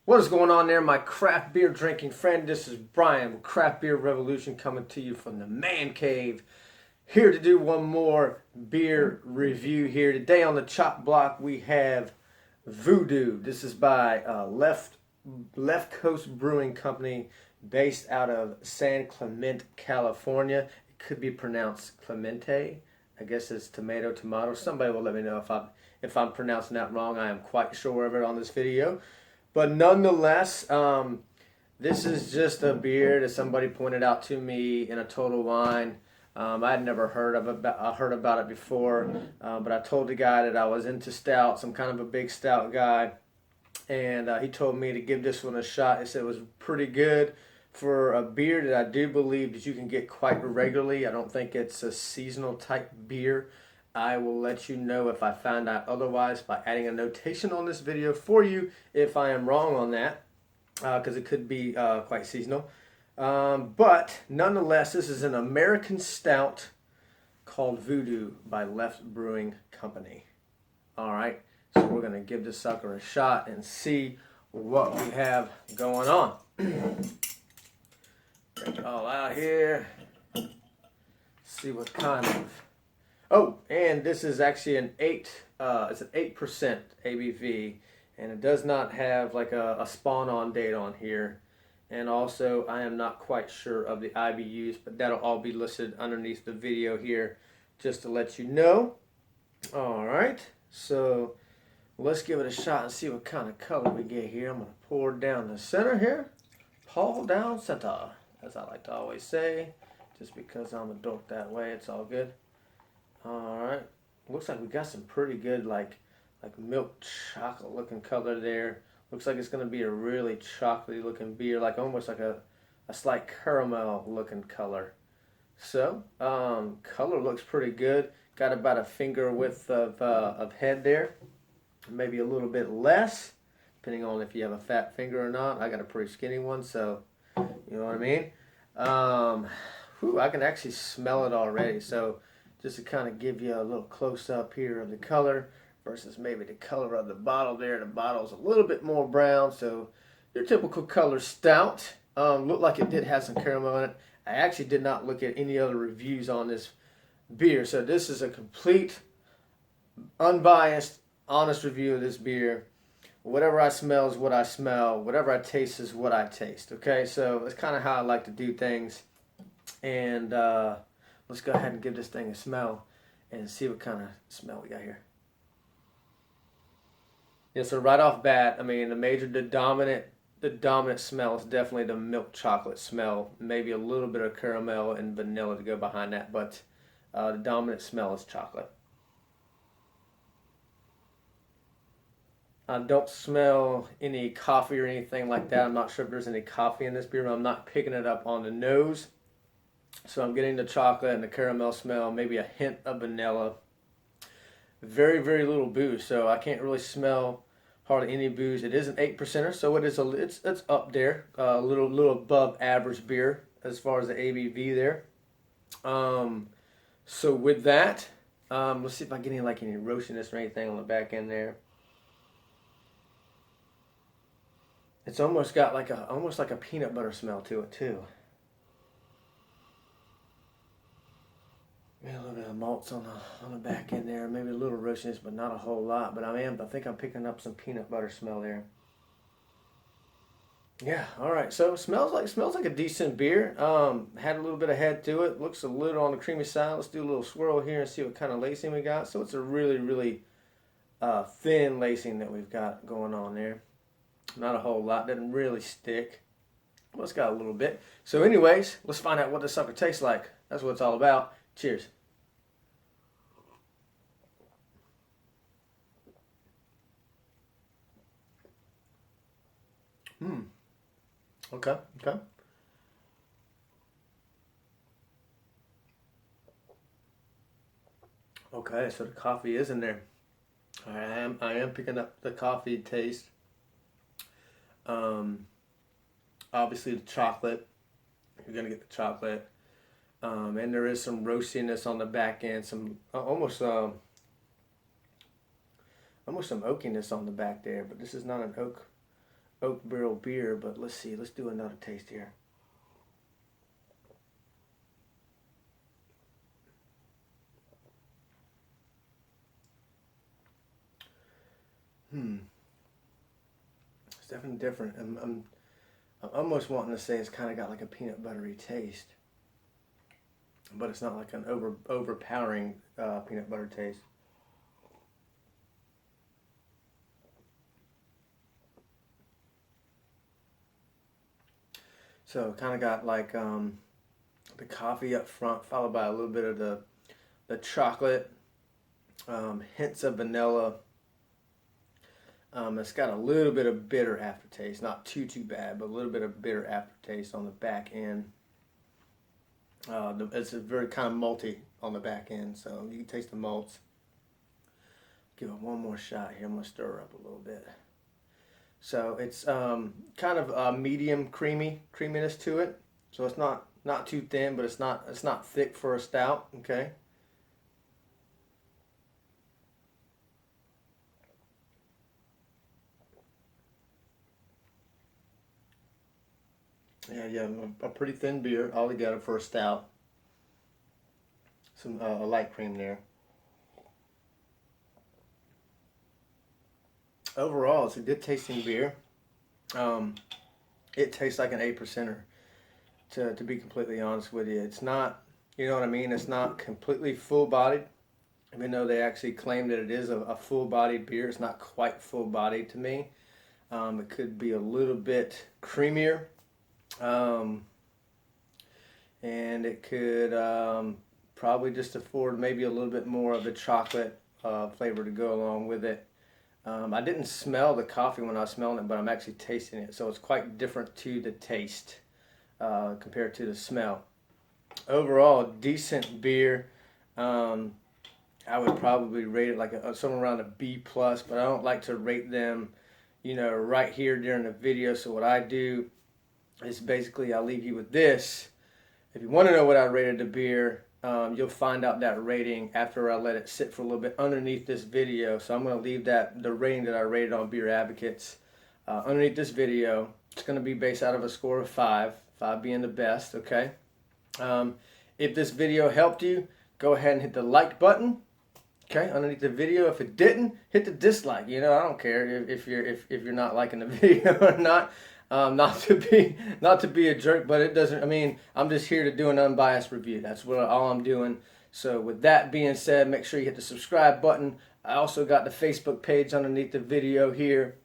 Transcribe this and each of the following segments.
What is going on there, my craft beer drinking friend? This is Brian with Craft Beer Revolution coming to you from the man cave. Here to do one more beer review here. Today on the chop block we have VooDoo. This is by Left Coast Brewing Company based out of San Clemente, California. It could be pronounced Clemente. I guess it's tomato. Somebody will let me know if I'm pronouncing that wrong. I am quite sure of it on this video. But nonetheless, this is just a beer that somebody pointed out to me in a Total Wine. I had never heard about it before, but I told the guy that I was into stouts. I'm kind of a big stout guy, and he told me to give this one a shot. He said it was pretty good for a beer that I do believe that you can get quite regularly. I don't think it's a seasonal type beer. I will let you know if I find out otherwise by adding a notation on this video for you if I am wrong on that, because it could be quite seasonal. But nonetheless, this is an American stout called VooDoo by Left Brewing Company. All right, so we're going to give this sucker a shot and see what we have going on. Break it all out here. See what kind of... Oh, and this is actually it's an 8% ABV, and it does not have like a spawn-on date on here. And also, I am not quite sure of the IBUs, but that'll all be listed underneath the video here, just to let you know. All right, so let's give it a shot and see what kind of color we get here. I'm going to pour down the center here. Pour down center, as I like to always say, just because I'm a dork that way. It's all good. All right, looks like we got some pretty good like milk chocolate looking color there. Looks like it's going to be a really chocolatey looking beer, like almost like a slight caramel looking color. So color looks pretty good. Got about a finger width of head there, maybe a little bit less, depending on if you have a fat finger or not. I got a pretty skinny one, so you know what I mean. I can actually smell it already. So just to kind of give you a little close-up here of the color versus maybe the color of the bottle there. The bottle's a little bit more brown, so your typical color stout. Looked like it did have some caramel in it. I actually did not look at any other reviews on this beer, so this is a complete, unbiased, honest review of this beer. Whatever I smell is what I smell. Whatever I taste is what I taste, okay? So that's kind of how I like to do things. And let's go ahead and give this thing a smell and see what kind of smell we got here. Yeah, so right off bat, I mean, the dominant smell is definitely the milk chocolate smell. Maybe a little bit of caramel and vanilla to go behind that, but the dominant smell is chocolate. I don't smell any coffee or anything like that. I'm not sure if there's any coffee in this beer, but I'm not picking it up on the nose. So I'm getting the chocolate and the caramel smell, maybe a hint of vanilla. Very, very little booze, so I can't really smell hardly any booze. It is an 8%er, so it's up there, a little above average beer as far as the ABV there. So with that, let's see if I get any roastiness or anything on the back end there. It's almost got almost like a peanut butter smell to it too. Maybe a little bit of malts on the back end there, maybe a little roastiness, but not a whole lot. But I think I'm picking up some peanut butter smell there. Yeah, all right. So it smells like a decent beer. Had a little bit of head to it. Looks a little on the creamy side. Let's do a little swirl here and see what kind of lacing we got. So it's a really, really thin lacing that we've got going on there. Not a whole lot. Doesn't really stick. Well, it's got a little bit. So anyways, let's find out what this sucker tastes like. That's what it's all about. Cheers. Okay. Okay, so the coffee is in there. I am picking up the coffee taste. Obviously the chocolate. You're gonna get the chocolate. And there is some roastiness on the back end, some almost some oakiness on the back there, but this is not an oak barrel beer, but let's see. Let's do another taste here. It's definitely different. I'm almost wanting to say it's kind of got like a peanut buttery taste, but it's not like an overpowering peanut butter taste. So kind of got like the coffee up front, followed by a little bit of the chocolate, hints of vanilla. It's got a little bit of bitter aftertaste, not too bad, but a little bit of bitter aftertaste on the back end. It's a very kind of malty on the back end, so you can taste the malts. Give it one more shot here. I'm gonna stir up a little bit. So it's kind of a medium creaminess to it. So it's not too thin, but it's not thick for a stout. Okay. Yeah, a pretty thin beer altogether for a stout. Some a light cream there. Overall, it's a good tasting beer. It tastes like an 8%er. To be completely honest with you, it's not. You know what I mean? It's not completely full bodied. Even though they actually claim that it is a full bodied beer, it's not quite full bodied to me. It could be a little bit creamier. And it could probably just afford maybe a little bit more of the chocolate flavor to go along with it. I didn't smell the coffee when I was smelling it, but I'm actually tasting it, so it's quite different to the taste compared to the smell. Overall, decent beer. I would probably rate it like somewhere around a B+, but I don't like to rate them, right here during the video. So what I do is basically I'll leave you with this. If you want to know what I rated the beer, you'll find out that rating after I let it sit for a little bit underneath this video. So I'm going to leave the rating that I rated on Beer Advocates underneath this video. It's going to be based out of a score of 5, 5 being the best, okay? If this video helped you, go ahead and hit the like button, okay, underneath the video. If it didn't, hit the dislike. I don't care if you're not liking the video or not. Not to be a jerk, but it doesn't. I mean, I'm just here to do an unbiased review. That's all I'm doing. So with that being said, make sure you hit the subscribe button. I also got the Facebook page underneath the video here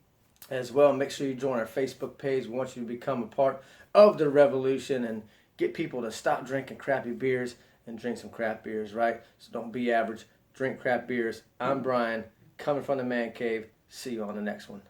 as well. Make sure you join our Facebook page. We want you to become a part of the revolution and get people to stop drinking crappy beers and drink some craft beers, right? So don't be average. Drink craft beers. I'm Brian, coming from the man cave. See you on the next one.